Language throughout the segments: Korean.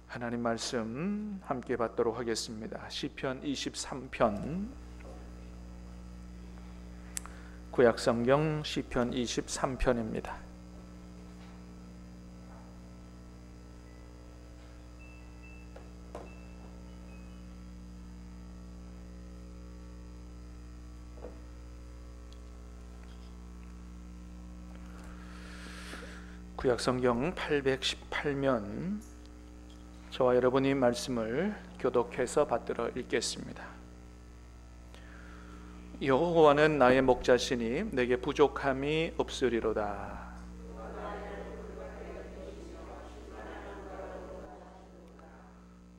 하나님 말씀 함께 받도록 하겠습니다. 시편 23편, 구약성경 시편 23편입니다. 구약성경 818면 저와 여러분이 말씀을 교독해서 받들어 읽겠습니다. 여호와는 나의 목자시니 내게 부족함이 없으리로다.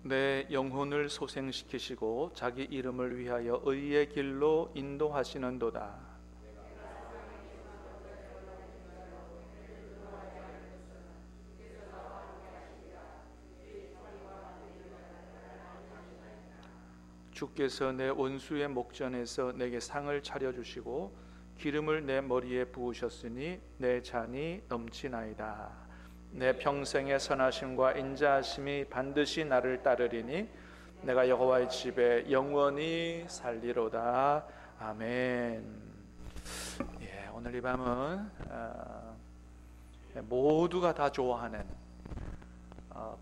내 영혼을 소생시키시고 자기 이름을 위하여 의의 길로 인도하시는도다. 주께서 내 원수의 목전에서 내게 상을 차려주시고 기름을 내 머리에 부으셨으니 내 잔이 넘치나이다. 내 평생의 선하심과 인자하심이 반드시 나를 따르리니 내가 여호와의 집에 영원히 살리로다. 아멘. 오늘 이 밤은 모두가 다 좋아하는,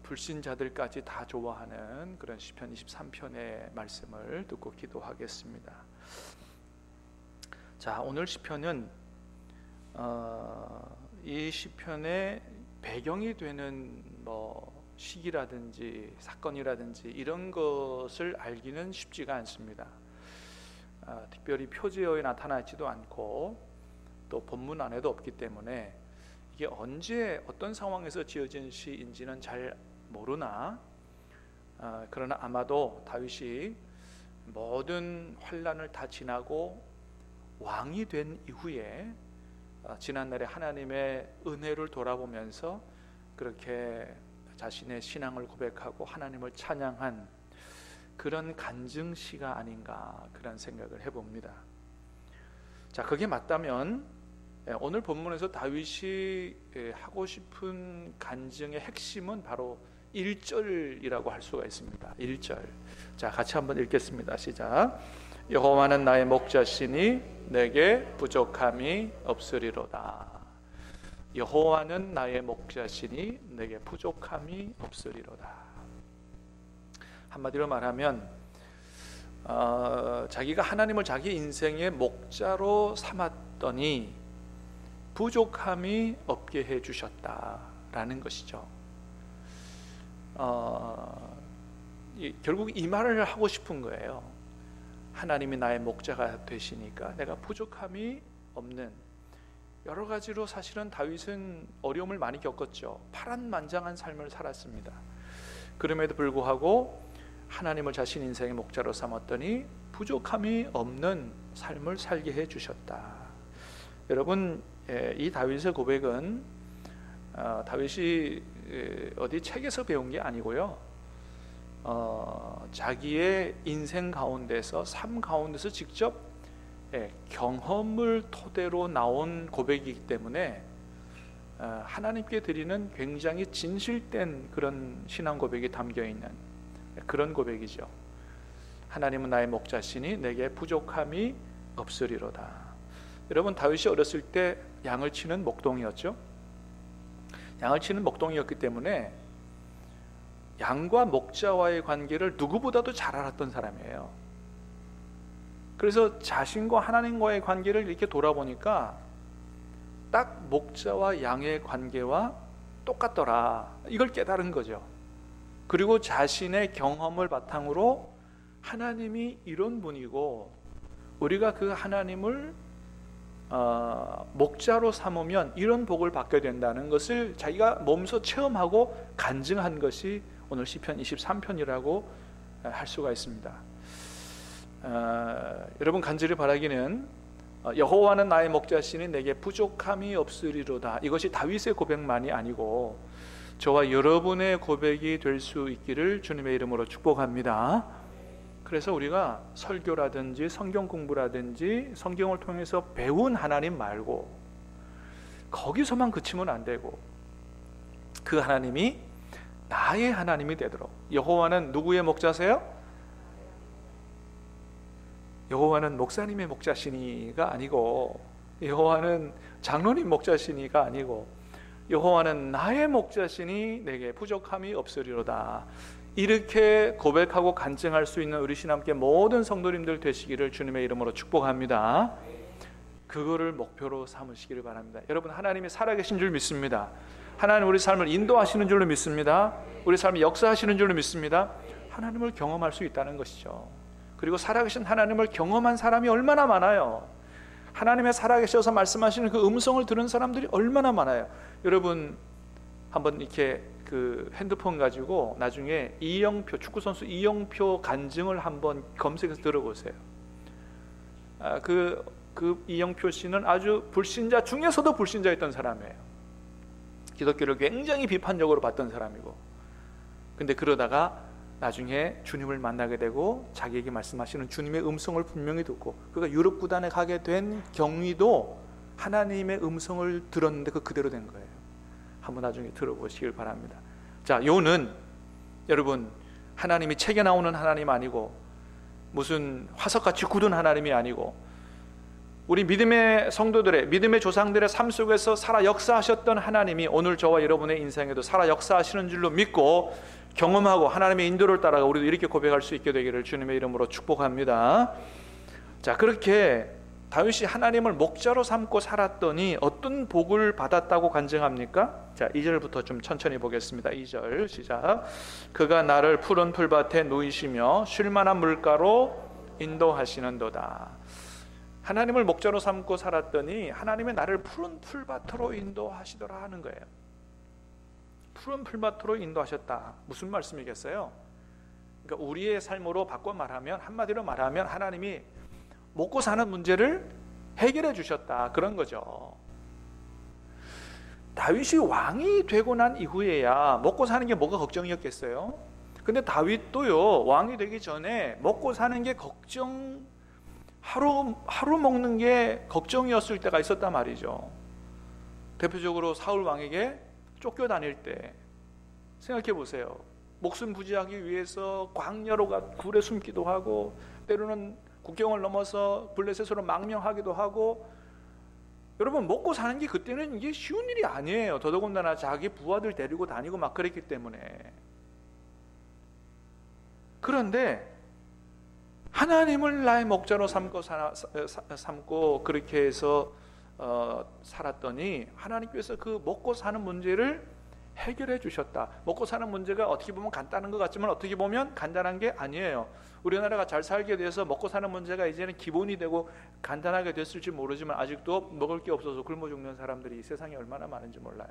불신자들까지 다 좋아하는 그런 시편 23편의 말씀을 듣고 기도하겠습니다. 자, 오늘 시편은 이 시편의 배경이 되는 시기라든지 사건이라든지 이런 것을 알기는 쉽지가 않습니다. 특별히 표제어에 나타나 있지도 않고 또 본문 안에도 없기 때문에 이게 언제 어떤 상황에서 지어진 시인지는 잘 모르나, 그러나 아마도 다윗이 모든 환난을 다 지나고 왕이 된 이후에 지난날에 하나님의 은혜를 돌아보면서 그렇게 자신의 신앙을 고백하고 하나님을 찬양한 그런 간증시가 아닌가, 그런 생각을 해봅니다. 자, 그게 맞다면 오늘 본문에서 다윗이 하고 싶은 간증의 핵심은 바로 1절이라고 할 수가 있습니다. 1절. 자, 같이 한번 읽겠습니다. 시작. 여호와는 나의 목자시니 내게 부족함이 없으리로다. 여호와는 나의 목자시니 내게 부족함이 없으리로다. 한마디로 말하면 자기가 하나님을 자기 인생의 목자로 삼았더니 부족함이 없게 해주셨다라는 것이죠. 결국 이 말을 하고 싶은 거예요. 하나님이 나의 목자가 되시니까 내가 부족함이 없는, 여러 가지로 사실은 다윗은 어려움을 많이 겪었죠. 파란만장한 삶을 살았습니다. 그럼에도 불구하고 하나님을 자신 인생의 목자로 삼았더니 부족함이 없는 삶을 살게 해주셨다. 여러분, 이 다윗의 고백은 다윗이 어디 책에서 배운 게 아니고요, 자기의 인생 가운데서, 삶 가운데서 직접 경험을 토대로 나온 고백이기 때문에 하나님께 드리는 굉장히 진실된 그런 신앙 고백이 담겨있는 그런 고백이죠. 하나님은 나의 목자시니 내게 부족함이 없으리로다. 여러분, 다윗이 어렸을 때 양을 치는 목동이었죠. 양을 치는 목동이었기 때문에 양과 목자와의 관계를 누구보다도 잘 알았던 사람이에요. 그래서 자신과 하나님과의 관계를 이렇게 돌아보니까 딱 목자와 양의 관계와 똑같더라, 이걸 깨달은 거죠. 그리고 자신의 경험을 바탕으로 하나님이 이런 분이고 우리가 그 하나님을 목자로 삼으면 이런 복을 받게 된다는 것을 자기가 몸소 체험하고 간증한 것이 오늘 시편 23편이라고 할 수가 있습니다. 여러분, 간절히 바라기는 여호와는 나의 목자시니 내게 부족함이 없으리로다, 이것이 다윗의 고백만이 아니고 저와 여러분의 고백이 될 수 있기를 주님의 이름으로 축복합니다. 그래서 우리가 설교라든지 성경 공부라든지 성경을 통해서 배운 하나님 말고 거기서만 그치면 안 되고 그 하나님이 나의 하나님이 되도록. 여호와는 누구의 목자세요? 여호와는 목사님의 목자시니가 아니고, 여호와는 장로님 목자시니가 아니고, 여호와는 나의 목자시니 내게 부족함이 없으리로다. 이렇게 고백하고 간증할 수 있는 우리 신함께 모든 성도님들 되시기를 주님의 이름으로 축복합니다. 그거를 목표로 삼으시기를 바랍니다. 여러분, 하나님이 살아계신 줄 믿습니다. 하나님 우리 삶을 인도하시는 줄로 믿습니다. 우리 삶을 역사하시는 줄로 믿습니다. 하나님을 경험할 수 있다는 것이죠. 그리고 살아계신 하나님을 경험한 사람이 얼마나 많아요. 하나님의 살아계셔서 말씀하시는 그 음성을 들은 사람들이 얼마나 많아요. 여러분, 한번 이렇게 그 핸드폰 가지고 나중에 이영표, 축구선수 이영표 간증을 한번 검색해서 들어보세요. 그 이영표 씨는 아주 불신자 중에서도 불신자였던 사람이에요. 기독교를 굉장히 비판적으로 봤던 사람이고, 근데 그러다가 나중에 주님을 만나게 되고 자기에게 말씀하시는 주님의 음성을 분명히 듣고, 그가 유럽 구단에 가게 된 경위도 하나님의 음성을 들었는데 그 그대로 된 거예요. 한번 나중에 들어보시길 바랍니다. 자, 요는 여러분, 하나님이 책에 나오는 하나님 아니고 무슨 화석같이 굳은 하나님이 아니고, 우리 믿음의 성도들의, 믿음의 조상들의 삶 속에서 살아 역사하셨던 하나님이 오늘 저와 여러분의 인생에도 살아 역사하시는 줄로 믿고 경험하고 하나님의 인도를 따라가 우리도 이렇게 고백할 수 있게 되기를 주님의 이름으로 축복합니다. 자, 그렇게 다윗이 하나님을 목자로 삼고 살았더니 어떤 복을 받았다고 간증합니까? 자, 2절부터 좀 천천히 보겠습니다. 2절 시작. 그가 나를 푸른 풀밭에 누이시며 쉴만한 물가로 인도하시는도다. 하나님을 목자로 삼고 살았더니 하나님의 나를 푸른 풀밭으로 인도하시더라 하는 거예요. 푸른 풀밭으로 인도하셨다. 무슨 말씀이겠어요? 그러니까 우리의 삶으로 바꿔 말하면, 한마디로 말하면 하나님이 먹고 사는 문제를 해결해 주셨다, 그런 거죠. 다윗이 왕이 되고 난 이후에야 먹고 사는 게 뭐가 걱정이었겠어요? 근데 다윗도요, 왕이 되기 전에 먹고 사는 게 하루 먹는 게 걱정이었을 때가 있었단 말이죠. 대표적으로 사울 왕에게 쫓겨다닐 때 생각해 보세요. 목숨 부지하기 위해서 광야로 가 굴에 숨기도 하고, 때로는 국경을 넘어서 블레셋으로 망명하기도 하고, 여러분, 먹고 사는 게 그때는 이게 쉬운 일이 아니에요. 더더군다나 자기 부하들 데리고 다니고 막 그랬기 때문에. 그런데 하나님을 나의 목자로 삼고 그렇게 해서 살았더니 하나님께서 그 먹고 사는 문제를 해결해 주셨다. 먹고 사는 문제가 어떻게 보면 간단한 것 같지만 어떻게 보면 간단한 게 아니에요. 우리나라가 잘 살게 돼서 먹고 사는 문제가 이제는 기본이 되고 간단하게 됐을지 모르지만 아직도 먹을 게 없어서 굶어 죽는 사람들이 이 세상에 얼마나 많은지 몰라요.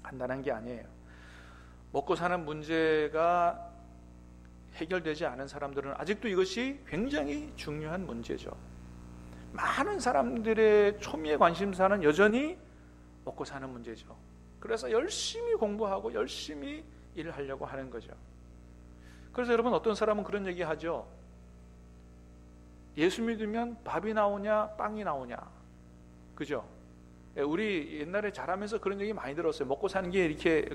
간단한 게 아니에요. 먹고 사는 문제가 해결되지 않은 사람들은 아직도 이것이 굉장히 중요한 문제죠. 많은 사람들의 초미의 관심사는 여전히 먹고 사는 문제죠. 그래서 열심히 공부하고 열심히 일을 하려고 하는 거죠. 그래서 여러분, 어떤 사람은 그런 얘기 하죠. 예수 믿으면 밥이 나오냐 빵이 나오냐, 그죠? 우리 옛날에 자라면서 그런 얘기 많이 들었어요. 먹고 사는 게 이렇게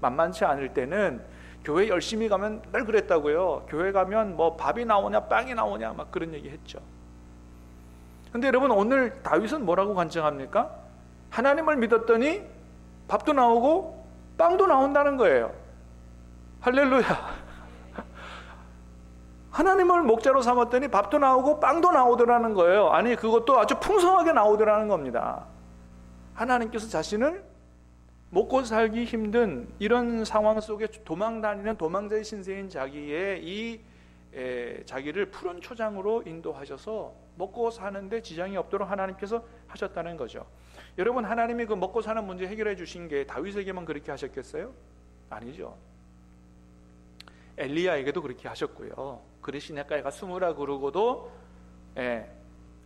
만만치 않을 때는 교회 열심히 가면 늘 그랬다고요. 교회 가면 뭐 밥이 나오냐 빵이 나오냐 막 그런 얘기 했죠. 근데 여러분, 오늘 다윗은 뭐라고 간증합니까? 하나님을 믿었더니 밥도 나오고 빵도 나온다는 거예요. 할렐루야. 하나님을 목자로 삼았더니 밥도 나오고 빵도 나오더라는 거예요. 아니, 그것도 아주 풍성하게 나오더라는 겁니다. 하나님께서 자신을 먹고 살기 힘든 이런 상황 속에 도망다니는 도망자의 신세인 자기를 푸른 초장으로 인도하셔서 먹고 사는데 지장이 없도록 하나님께서 하셨다는 거죠. 여러분, 하나님이 그 먹고 사는 문제 해결해 주신 게 다윗에게만 그렇게 하셨겠어요? 아니죠. 엘리야에게도 그렇게 하셨고요. 그리 시냇가에 숨으라 그러고도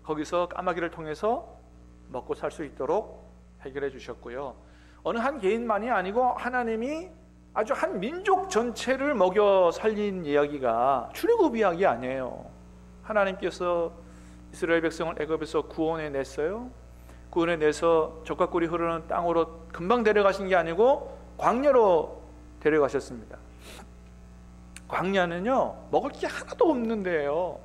거기서 까마귀를 통해서 먹고 살 수 있도록 해결해 주셨고요. 어느 한 개인만이 아니고 하나님이 아주 한 민족 전체를 먹여 살린 이야기가 출애굽 이야기 아니에요. 하나님께서 이스라엘 백성을 애굽에서 구원해 냈어요. 구원해 내서 젖과 꿀이 흐르는 땅으로 금방 데려가신 게 아니고 광야로 데려가셨습니다. 광야는요, 먹을 게 하나도 없는 데예요.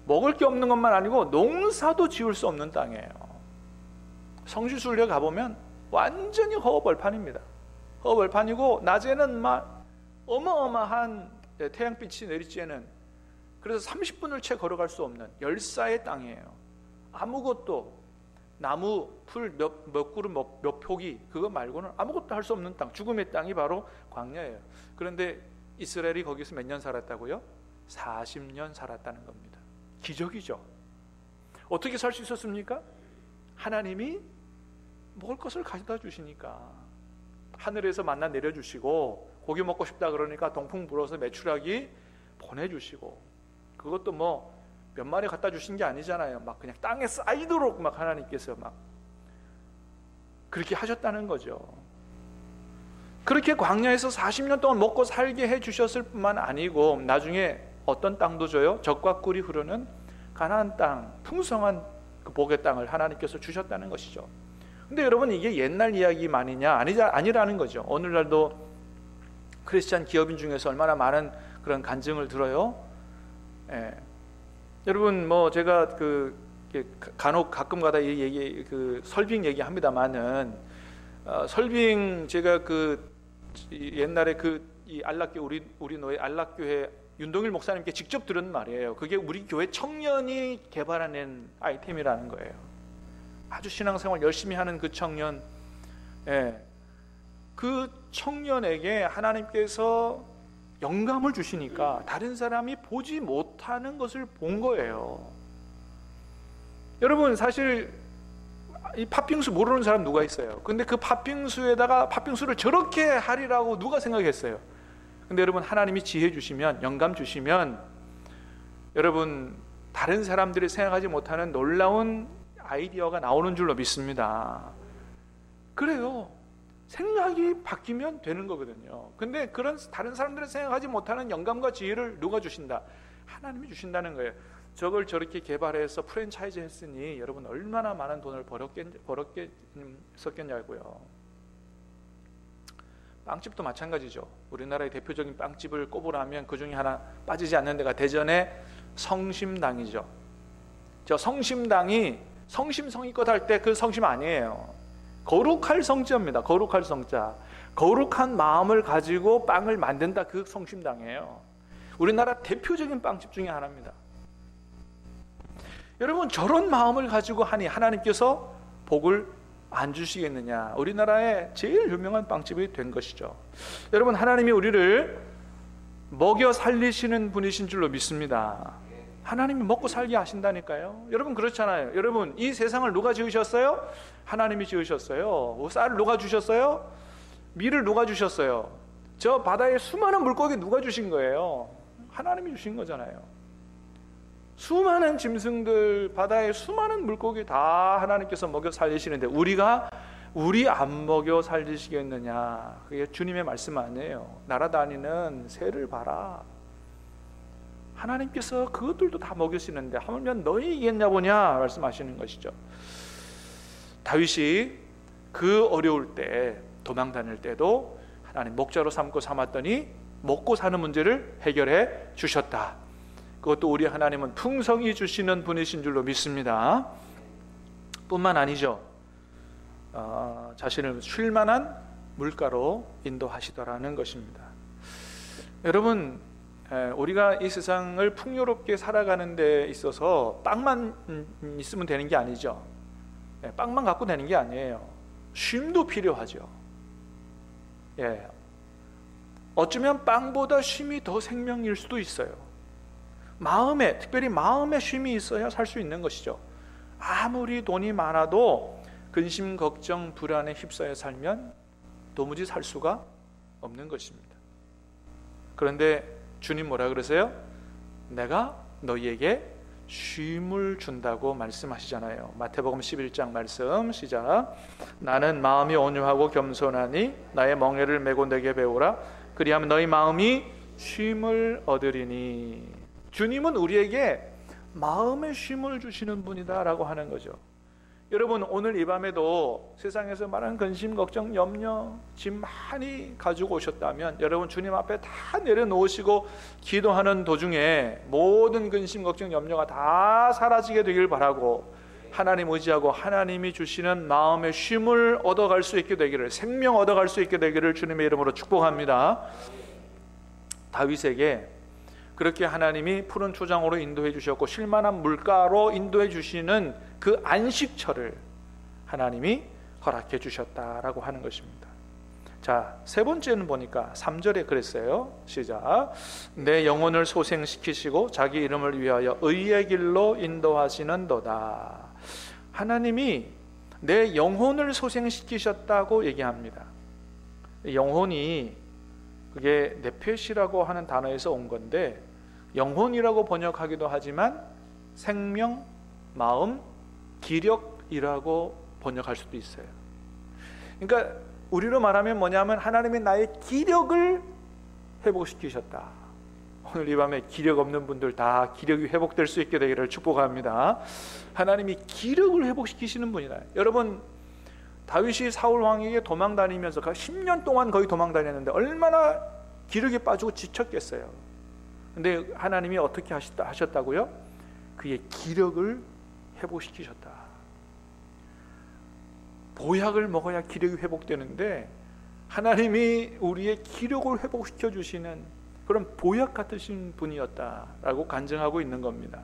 먹을 게 없는 것만 아니고 농사도 지을 수 없는 땅이에요. 성지순례 가보면 완전히 허허벌판입니다. 허허벌판이고 낮에는 막 어마어마한 태양빛이 내리쬐는, 그래서 30분을 채 걸어갈 수 없는 열사의 땅이에요. 아무것도, 나무, 풀 몇 그루 몇 포기, 그거 말고는 아무것도 할 수 없는 땅, 죽음의 땅이 바로 광야예요. 그런데 이스라엘이 거기서 몇 년 살았다고요? 40년 살았다는 겁니다. 기적이죠. 어떻게 살 수 있었습니까? 하나님이 먹을 것을 가져다 주시니까. 하늘에서 만나 내려주시고, 고기 먹고 싶다 그러니까 동풍 불어서 메추라기 보내주시고, 그것도 뭐 몇 마리 갖다 주신 게 아니잖아요. 막 그냥 땅에 쌓이도록 막 하나님께서 막 그렇게 하셨다는 거죠. 그렇게 광야에서 40년 동안 먹고 살게 해주셨을 뿐만 아니고 나중에 어떤 땅도 줘요? 젖과 꿀이 흐르는 가나안 땅, 풍성한 그 복의 땅을 하나님께서 주셨다는 것이죠. 근데 여러분, 이게 옛날 이야기만이냐? 아니라는 거죠. 오늘날도 크리스찬 기업인 중에서 얼마나 많은 그런 간증을 들어요. 예. 여러분, 뭐 제가 간혹 가끔가다 이 얘기, 설빙 얘기합니다만은, 설빙 제가 옛날에 이 안락교, 우리 노예 안락교회 윤동일 목사님께 직접 들은 말이에요. 그게 우리 교회 청년이 개발해낸 아이템이라는 거예요. 아주 신앙생활 열심히 하는 그 청년, 그 청년에게 하나님께서 영감을 주시니까 다른 사람이 보지 못하는 것을 본 거예요. 여러분, 사실 이 팥빙수 모르는 사람 누가 있어요? 근데 그 팥빙수에다가 팥빙수를 저렇게 하리라고 누가 생각했어요? 근데 여러분, 하나님이 지혜 주시면, 영감 주시면, 여러분, 다른 사람들이 생각하지 못하는 놀라운 아이디어가 나오는 줄로 믿습니다. 그래요. 생각이 바뀌면 되는 거거든요. 근데 그런 다른 사람들이 생각하지 못하는 영감과 지혜를 누가 주신다? 하나님이 주신다는 거예요. 저걸 저렇게 개발해서 프랜차이즈 했으니 여러분 얼마나 많은 돈을 벌었겠냐고요. 빵집도 마찬가지죠. 우리나라의 대표적인 빵집을 꼽으라면 그 중에 하나 빠지지 않는 데가 대전의 성심당이죠. 저 성심당이 성심성의껏 할 때 그 성심 아니에요. 거룩할 성자입니다. 거룩할 성자. 거룩한 마음을 가지고 빵을 만든다, 그 성심당이에요. 우리나라 대표적인 빵집 중에 하나입니다. 여러분, 저런 마음을 가지고 하니 하나님께서 복을 안 주시겠느냐? 우리나라의 제일 유명한 빵집이 된 것이죠. 여러분, 하나님이 우리를 먹여 살리시는 분이신 줄로 믿습니다. 하나님이 먹고 살게 하신다니까요. 여러분, 그렇잖아요. 여러분, 이 세상을 누가 지으셨어요? 하나님이 지으셨어요. 쌀을 누가 주셨어요? 밀을 누가 주셨어요? 저 바다에 수많은 물고기 누가 주신 거예요? 하나님이 주신 거잖아요. 수많은 짐승들, 바다에 수많은 물고기 다 하나님께서 먹여 살리시는데 우리 안 먹여 살리시겠느냐? 그게 주님의 말씀 아니에요. 날아다니는 새를 봐라. 하나님께서 그것들도 다 먹이시는데 하물며 너희 이겠냐 보냐 말씀하시는 것이죠. 다윗이 그 어려울 때, 도망 다닐 때도 하나님 목자로 삼았더니 먹고 사는 문제를 해결해 주셨다. 그것도 우리 하나님은 풍성히 주시는 분이신 줄로 믿습니다. 뿐만 아니죠, 자신을 쉴만한 물가로 인도하시더라는 것입니다. 여러분, 우리가 이 세상을 풍요롭게 살아가는 데 있어서 빵만 있으면 되는 게 아니죠. 빵만 갖고 되는 게 아니에요. 쉼도 필요하죠. 어쩌면 빵보다 쉼이 더 생명일 수도 있어요. 특별히 마음에 쉼이 있어야 살 수 있는 것이죠. 아무리 돈이 많아도 근심, 걱정, 불안에 휩싸여 살면 도무지 살 수가 없는 것입니다. 그런데 주님 뭐라 그러세요? 내가 너희에게 쉼을 준다고 말씀하시잖아요. 마태복음 11장 말씀 시작. 나는 마음이 온유하고 겸손하니 나의 멍에를 메고 내게 배우라. 그리하면 너희 마음이 쉼을 얻으리니. 주님은 우리에게 마음의 쉼을 주시는 분이다라고 하는 거죠. 여러분, 오늘 이 밤에도 세상에서 많은 근심, 걱정, 염려, 짐 많이 가지고 오셨다면 여러분 주님 앞에 다 내려놓으시고 기도하는 도중에 모든 근심, 걱정, 염려가 다 사라지게 되길 바라고, 하나님 의지하고 하나님이 주시는 마음의 쉼을 얻어갈 수 있게 되기를, 생명 얻어갈 수 있게 되기를 주님의 이름으로 축복합니다. 다윗에게 그렇게 하나님이 푸른 초장으로 인도해 주셨고 쉴만한 물가로 인도해 주시는 그 안식처를 하나님이 허락해 주셨다라고 하는 것입니다. 자, 세 번째는 보니까 3절에 그랬어요. 시작. 내 영혼을 소생시키시고 자기 이름을 위하여 의의 길로 인도하시는도다. 하나님이 내 영혼을 소생시키셨다고 얘기합니다. 영혼이 그게 네페시라고 하는 단어에서 온 건데, 영혼이라고 번역하기도 하지만 생명, 마음, 기력이라고 번역할 수도 있어요. 그러니까 우리로 말하면 뭐냐면 하나님이 나의 기력을 회복시키셨다. 오늘 이 밤에 기력 없는 분들 다 기력이 회복될 수 있게 되기를 축복합니다. 하나님이 기력을 회복시키시는 분이다. 여러분, 다윗이 사울 왕에게 도망 다니면서 10년 동안 거의 도망 다녔는데 얼마나 기력이 빠지고 지쳤겠어요. 근데 하나님이 어떻게 하셨다고요? 그의 기력을 회복시키셨다. 보약을 먹어야 기력이 회복되는데 하나님이 우리의 기력을 회복시켜 주시는 그런 보약 같으신 분이었다라고 간증하고 있는 겁니다.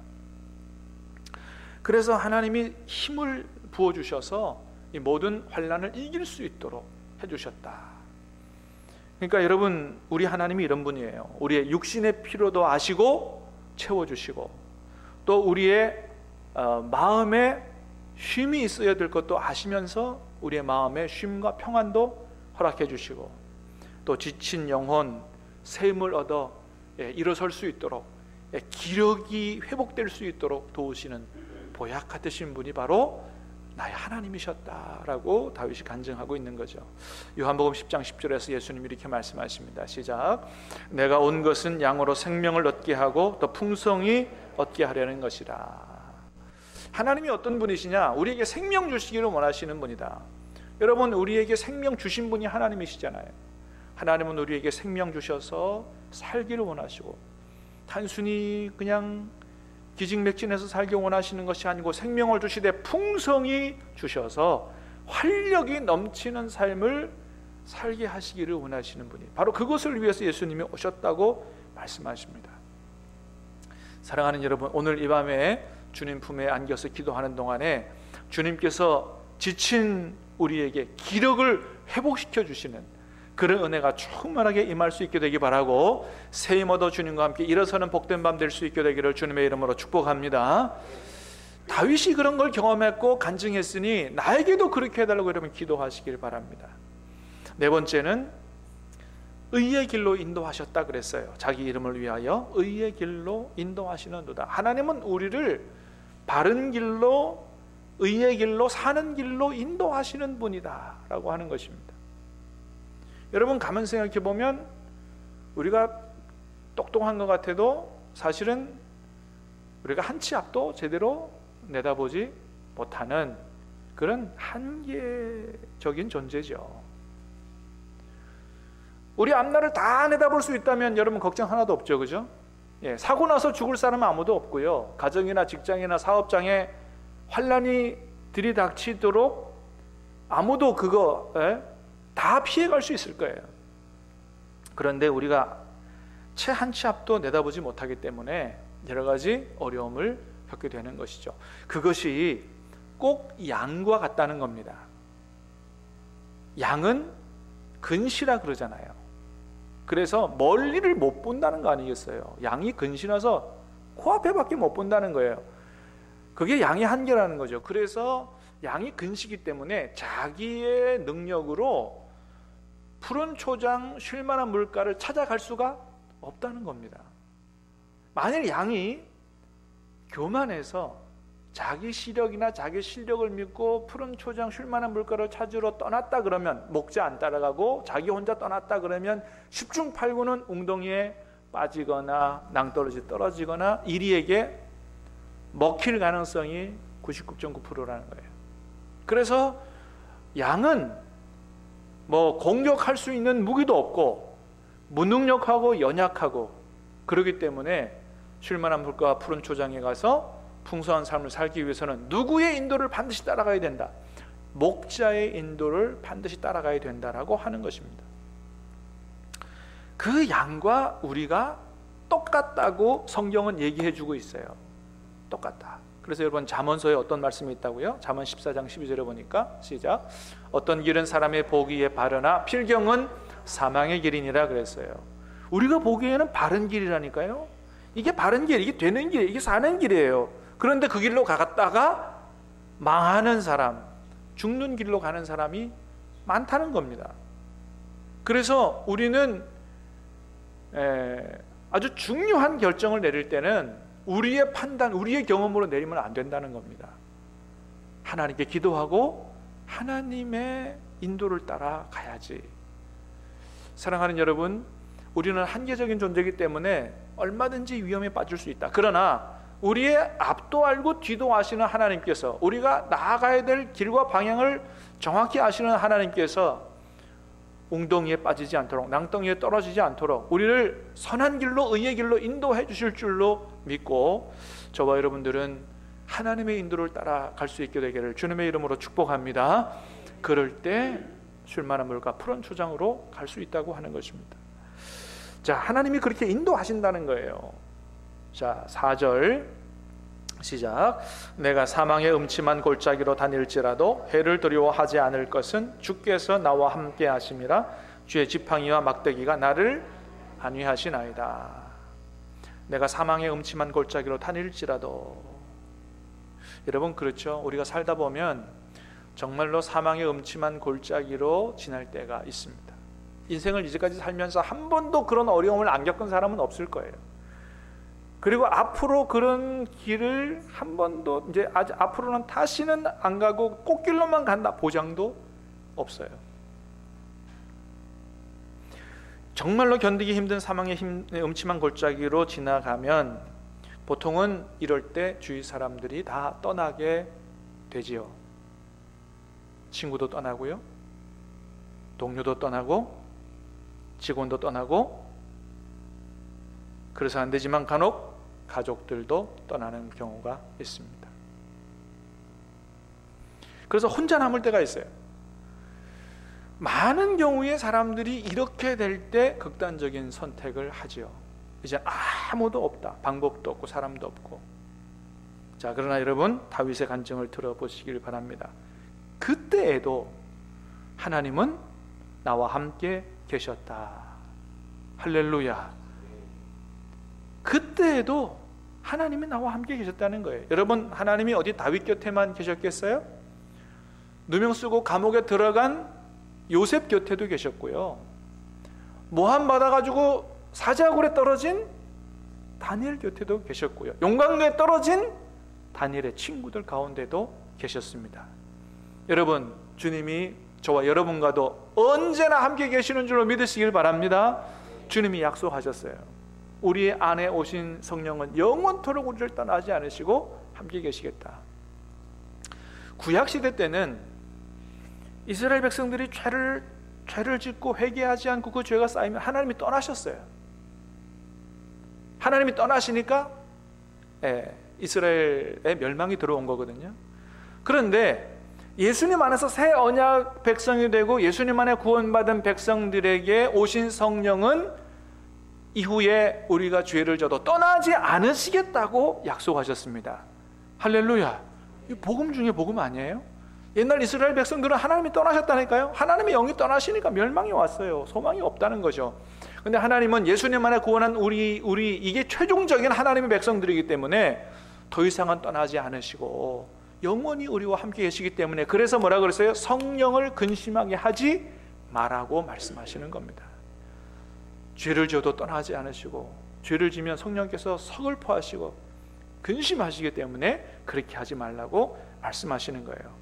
그래서 하나님이 힘을 부어주셔서 이 모든 환난을 이길 수 있도록 해주셨다. 그러니까 여러분, 우리 하나님이 이런 분이에요. 우리의 육신의 필요도 아시고 채워주시고, 또 우리의 마음에 쉼이 있어야 될 것도 아시면서 우리의 마음에 쉼과 평안도 허락해 주시고, 또 지친 영혼 새 힘을 얻어 일어설 수 있도록, 기력이 회복될 수 있도록 도우시는 보약 같으신 분이 바로 나의 하나님이셨다라고 다윗이 간증하고 있는 거죠. 요한복음 10장 10절에서 예수님이 이렇게 말씀하십니다. 시작. 내가 온 것은 양으로 생명을 얻게 하고 또 풍성히 얻게 하려는 것이라. 하나님이 어떤 분이시냐? 우리에게 생명 주시기를 원하시는 분이다. 여러분, 우리에게 생명 주신 분이 하나님이시잖아요. 하나님은 우리에게 생명 주셔서 살기를 원하시고, 단순히 그냥 기직맥진해서 살기 원하시는 것이 아니고 생명을 주시되 풍성히 주셔서 활력이 넘치는 삶을 살게 하시기를 원하시는 분이, 바로 그것을 위해서 예수님이 오셨다고 말씀하십니다. 사랑하는 여러분, 오늘 이 밤에 주님 품에 안겨서 기도하는 동안에 주님께서 지친 우리에게 기력을 회복시켜 주시는 그런 은혜가 충만하게 임할 수 있게 되기 바라고, 새 힘 얻어 주님과 함께 일어서는 복된 밤 될 수 있게 되기를 주님의 이름으로 축복합니다. 다윗이 그런 걸 경험했고 간증했으니 나에게도 그렇게 해달라고 여러분 기도하시길 바랍니다. 네 번째는 의의 길로 인도하셨다 그랬어요. 자기 이름을 위하여 의의 길로 인도하시는도다. 하나님은 우리를 바른 길로, 의의 길로, 사는 길로 인도하시는 분이다 라고 하는 것입니다. 여러분, 가만 생각해 보면 우리가 똑똑한 것 같아도 사실은 우리가 한 치 앞도 제대로 내다보지 못하는 그런 한계적인 존재죠. 우리 앞날을 다 내다볼 수 있다면 여러분 걱정 하나도 없죠, 그죠? 사고 나서 죽을 사람은 아무도 없고요. 가정이나 직장이나 사업장에 환난이 들이닥치도록 아무도 그거 다 피해갈 수 있을 거예요. 그런데 우리가 채 한 치 앞도 내다보지 못하기 때문에 여러 가지 어려움을 겪게 되는 것이죠. 그것이 꼭 양과 같다는 겁니다. 양은 근시라 그러잖아요. 그래서 멀리를 못 본다는 거 아니겠어요? 양이 근시라서 코앞에밖에 못 본다는 거예요. 그게 양의 한계라는 거죠. 그래서 양이 근시기 때문에 자기의 능력으로 푸른 초장 쉴만한 물가를 찾아갈 수가 없다는 겁니다. 만일 양이 교만해서 자기 시력이나 자기 실력을 믿고 푸른 초장 쉴만한 물가를 찾으러 떠났다 그러면, 목자 안 따라가고 자기 혼자 떠났다 그러면 10중 8구는 웅덩이에 빠지거나 낭떠러지 떨어지거나 이리에게 먹힐 가능성이 99.9%라는 거예요. 그래서 양은 뭐 공격할 수 있는 무기도 없고 무능력하고 연약하고, 그렇기 때문에 쉴만한 물과 푸른 초장에 가서 풍성한 삶을 살기 위해서는 누구의 인도를 반드시 따라가야 된다. 목자의 인도를 반드시 따라가야 된다라고 하는 것입니다. 그 양과 우리가 똑같다고 성경은 얘기해 주고 있어요. 똑같다. 그래서 여러분, 잠언서에 어떤 말씀이 있다고요? 잠언 14장 12절에 보니까, 시작, 어떤 길은 사람의 보기에 바르나 필경은 사망의 길이니라 그랬어요. 우리가 보기에는 바른 길이라니까요. 이게 바른 길, 이게 되는 길, 이게 사는 길이에요. 그런데 그 길로 가다가 망하는 사람, 죽는 길로 가는 사람이 많다는 겁니다. 그래서 우리는 아주 중요한 결정을 내릴 때는 우리의 판단, 우리의 경험으로 내리면 안 된다는 겁니다. 하나님께 기도하고 하나님의 인도를 따라 가야지. 사랑하는 여러분, 우리는 한계적인 존재이기 때문에 얼마든지 위험에 빠질 수 있다. 그러나 우리의 앞도 알고 뒤도 아시는 하나님께서, 우리가 나아가야 될 길과 방향을 정확히 아시는 하나님께서 웅덩이에 빠지지 않도록, 낭떠러지에 떨어지지 않도록 우리를 선한 길로, 의의 길로 인도해 주실 줄로 믿고, 저와 여러분들은 하나님의 인도를 따라갈 수 있게 되기를 주님의 이름으로 축복합니다. 그럴 때 쉴만한 물과 푸른 초장으로 갈 수 있다고 하는 것입니다. 자, 하나님이 그렇게 인도하신다는 거예요. 자, 4절 시작. 내가 사망의 음침한 골짜기로 다닐지라도 해를 두려워하지 않을 것은 주께서 나와 함께 하심이라. 주의 지팡이와 막대기가 나를 안위하시나이다. 내가 사망의 음침한 골짜기로 다닐지라도, 여러분, 그렇죠? 우리가 살다 보면 정말로 사망의 음침한 골짜기로 지날 때가 있습니다. 인생을 이제까지 살면서 한 번도 그런 어려움을 안 겪은 사람은 없을 거예요. 그리고 앞으로 그런 길을 한 번도, 이제 아직 앞으로는 다시는 안 가고 꽃길로만 간다 보장도 없어요. 정말로 견디기 힘든 사망의 음침한 골짜기로 지나가면 보통은 이럴 때 주위 사람들이 다 떠나게 되지요. 친구도 떠나고요, 동료도 떠나고, 직원도 떠나고, 그래서 안 되지만 간혹 가족들도 떠나는 경우가 있습니다. 그래서 혼자 남을 때가 있어요. 많은 경우에 사람들이 이렇게 될 때 극단적인 선택을 하지요. 이제 아무도 없다, 방법도 없고 사람도 없고. 자, 그러나 여러분, 다윗의 간증을 들어보시길 바랍니다. 그때에도 하나님은 나와 함께 계셨다. 할렐루야. 그때에도 하나님이 나와 함께 계셨다는 거예요. 여러분, 하나님이 어디 다윗 곁에만 계셨겠어요? 누명 쓰고 감옥에 들어간 요셉 곁에도 계셨고요, 모함 받아가지고 사자굴에 떨어진 다니엘 곁에도 계셨고요, 용광로에 떨어진 다니엘의 친구들 가운데도 계셨습니다. 여러분, 주님이 저와 여러분과도 언제나 함께 계시는 줄로 믿으시길 바랍니다. 주님이 약속하셨어요. 우리 안에 오신 성령은 영원토록 우리를 떠나지 않으시고 함께 계시겠다. 구약시대 때는 이스라엘 백성들이 죄를 짓고 회개하지 않고 그 죄가 쌓이면 하나님이 떠나셨어요. 하나님이 떠나시니까 이스라엘의 멸망이 들어온 거거든요. 그런데 예수님 안에서 새 언약 백성이 되고 예수님 안에 구원받은 백성들에게 오신 성령은 이후에 우리가 죄를 져도 떠나지 않으시겠다고 약속하셨습니다. 할렐루야. 이 복음 중에 복음 아니에요? 옛날 이스라엘 백성들은 하나님이 떠나셨다니까요. 하나님의 영이 떠나시니까 멸망이 왔어요. 소망이 없다는 거죠. 근데 하나님은 예수님 안에 구원한 우리 이게 최종적인 하나님의 백성들이기 때문에 더 이상은 떠나지 않으시고 영원히 우리와 함께 계시기 때문에, 그래서 뭐라 그랬어요? 성령을 근심하게 하지 말라고 말씀하시는 겁니다. 죄를 지어도 떠나지 않으시고, 죄를 지면 성령께서 서글퍼하시고 근심하시기 때문에 그렇게 하지 말라고 말씀하시는 거예요.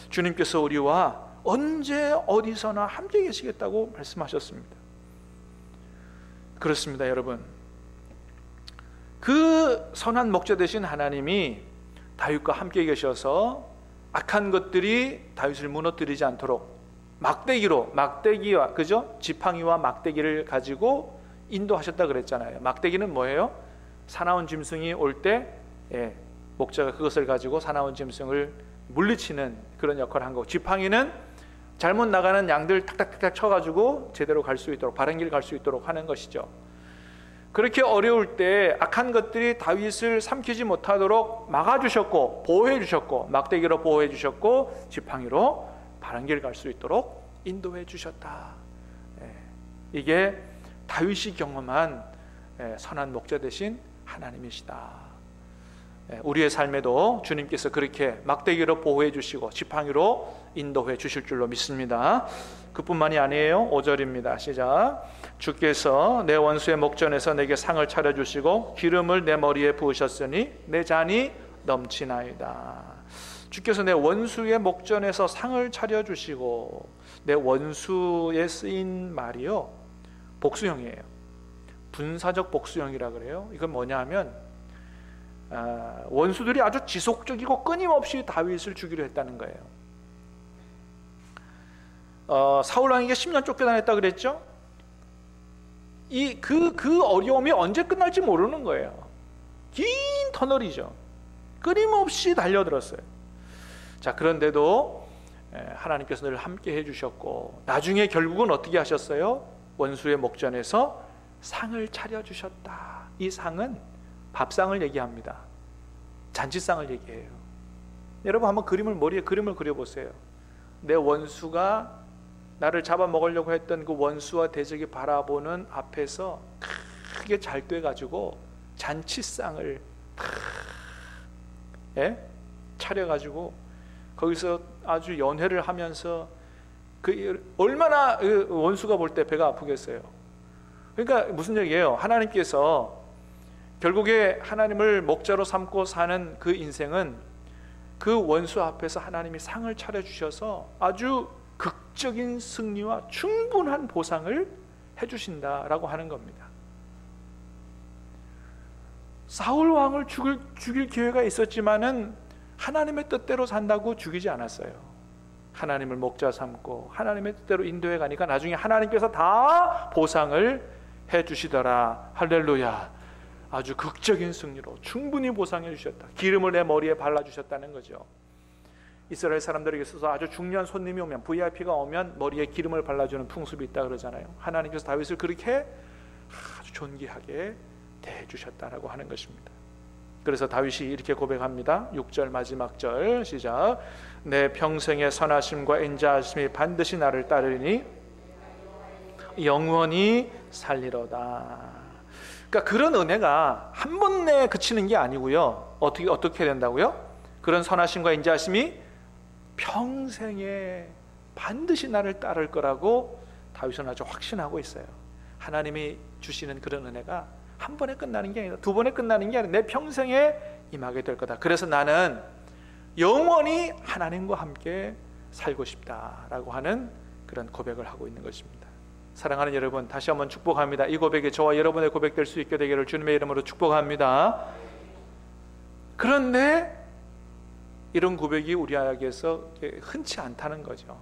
주님께서 우리와 언제 어디서나 함께 계시겠다고 말씀하셨습니다. 그렇습니다, 여러분. 그 선한 목자 되신 하나님이 다윗과 함께 계셔서 악한 것들이 다윗을 무너뜨리지 않도록 막대기와 그죠? 지팡이와 막대기를 가지고 인도하셨다 그랬잖아요. 막대기는 뭐예요? 사나운 짐승이 올 때 목자가 그것을 가지고 사나운 짐승을 물리치는 그런 역할을 한 거고, 지팡이는 잘못 나가는 양들 탁탁탁 쳐가지고 제대로 갈 수 있도록, 바른 길 갈 수 있도록 하는 것이죠. 그렇게 어려울 때 악한 것들이 다윗을 삼키지 못하도록 막아주셨고 보호해 주셨고, 막대기로 보호해 주셨고 지팡이로 바른 길 갈 수 있도록 인도해 주셨다. 이게 다윗이 경험한 선한 목자 되신 하나님이시다. 우리의 삶에도 주님께서 그렇게 막대기로 보호해 주시고 지팡이로 인도해 주실 줄로 믿습니다. 그뿐만이 아니에요. 5절입니다. 시작. 주께서 내 원수의 목전에서 내게 상을 차려주시고 기름을 내 머리에 부으셨으니 내 잔이 넘치나이다. 주께서 내 원수의 목전에서 상을 차려주시고, 내 원수에 쓰인 말이요 복수형이에요. 분사적 복수형이라 그래요. 이건 뭐냐 하면 원수들이 아주 지속적이고 끊임없이 다윗을 죽이려 했다는 거예요. 사울 왕에게 10년 쫓겨다녔다 그랬죠. 그 어려움이 언제 끝날지 모르는 거예요. 긴 터널이죠. 끊임없이 달려들었어요. 자, 그런데도 하나님께서 늘 함께 해주셨고, 나중에 결국은 어떻게 하셨어요? 원수의 목전에서 상을 차려주셨다. 이 상은 밥상을 얘기합니다. 잔치상을 얘기해요. 여러분 한번 머리에 그림을 그려보세요. 내 원수가 나를 잡아먹으려고 했던 그 원수와 대적이 바라보는 앞에서 크게 잘 돼가지고 잔치상을 차려가지고 거기서 아주 연회를 하면서 얼마나 원수가 볼 때 배가 아프겠어요. 그러니까 무슨 얘기예요? 하나님께서 결국에 하나님을 목자로 삼고 사는 그 인생은 그 원수 앞에서 하나님이 상을 차려주셔서 아주 극적인 승리와 충분한 보상을 해주신다라고 하는 겁니다. 사울 왕을 죽일 기회가 있었지만은 하나님의 뜻대로 산다고 죽이지 않았어요. 하나님을 목자 삼고 하나님의 뜻대로 인도해 가니까 나중에 하나님께서 다 보상을 해주시더라. 할렐루야. 아주 극적인 승리로 충분히 보상해 주셨다. 기름을 내 머리에 발라주셨다는 거죠. 이스라엘 사람들에게 있어서 아주 중요한 손님이 오면, VIP가 오면 머리에 기름을 발라주는 풍습이 있다 그러잖아요. 하나님께서 다윗을 그렇게 아주 존귀하게 대해주셨다라고 하는 것입니다. 그래서 다윗이 이렇게 고백합니다. 6절 마지막 절 시작. 내 평생의 선하심과 인자하심이 반드시 나를 따르니 영원히 살리로다. 그러니까 그런 은혜가 한 번 내에 그치는 게 아니고요. 어떻게 된다고요? 그런 선하심과 인자하심이 평생에 반드시 나를 따를 거라고 다윗은 아주 확신하고 있어요. 하나님이 주시는 그런 은혜가 한 번에 끝나는 게 아니라 두 번에 끝나는 게 아니라 내 평생에 임하게 될 거다. 그래서 나는 영원히 하나님과 함께 살고 싶다라고 하는 그런 고백을 하고 있는 것입니다. 사랑하는 여러분, 다시 한번 축복합니다. 이 고백이 저와 여러분의 고백될 수 있게 되기를 주님의 이름으로 축복합니다. 그런데 이런 고백이 우리에게서 흔치 않다는 거죠.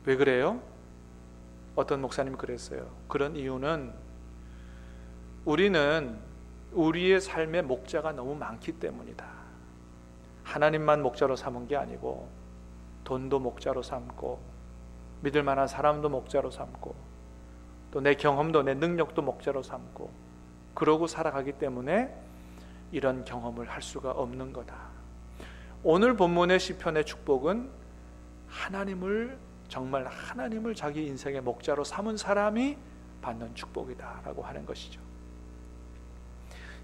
왜 그래요? 어떤 목사님이 그랬어요. 그런 이유는 우리는 우리의 삶의 목자가 너무 많기 때문이다. 하나님만 목자로 삼은 게 아니고 돈도 목자로 삼고 믿을 만한 사람도 목자로 삼고 또 내 경험도 내 능력도 목자로 삼고 그러고 살아가기 때문에 이런 경험을 할 수가 없는 거다. 오늘 본문의 시편의 축복은 정말 하나님을 자기 인생의 목자로 삼은 사람이 받는 축복이다라고 하는 것이죠.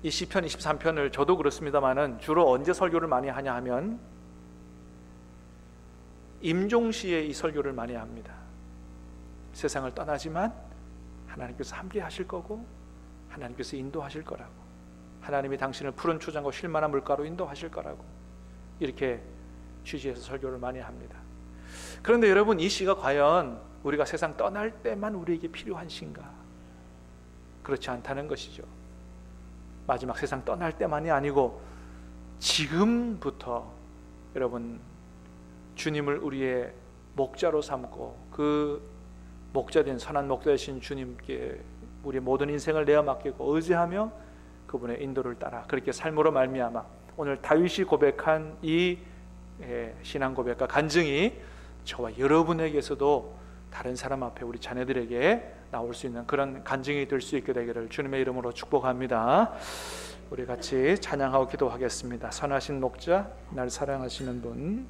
이 시편 23편을 저도 그렇습니다만은 주로 언제 설교를 많이 하냐 하면 임종시에 이 설교를 많이 합니다. 세상을 떠나지만 하나님께서 함께 하실 거고 하나님께서 인도하실 거라고, 하나님이 당신을 푸른 초장과 쉴만한 물가로 인도하실 거라고 이렇게 취지해서 설교를 많이 합니다. 그런데 여러분, 이 시가 과연 우리가 세상 떠날 때만 우리에게 필요한 시인가? 그렇지 않다는 것이죠. 마지막 세상 떠날 때만이 아니고 지금부터 여러분 주님을 우리의 목자로 삼고 그 목자된 선한 목자 되신 주님께 우리의 모든 인생을 내어 맡기고 의지하며 그분의 인도를 따라 그렇게 삶으로 말미암아 오늘 다윗이 고백한 이 신앙 고백과 간증이 저와 여러분에게서도 다른 사람 앞에 우리 자녀들에게 나올 수 있는 그런 간증이 될 수 있게 되기를 주님의 이름으로 축복합니다. 우리 같이 찬양하고 기도하겠습니다. 선하신 목자, 날 사랑하시는 분,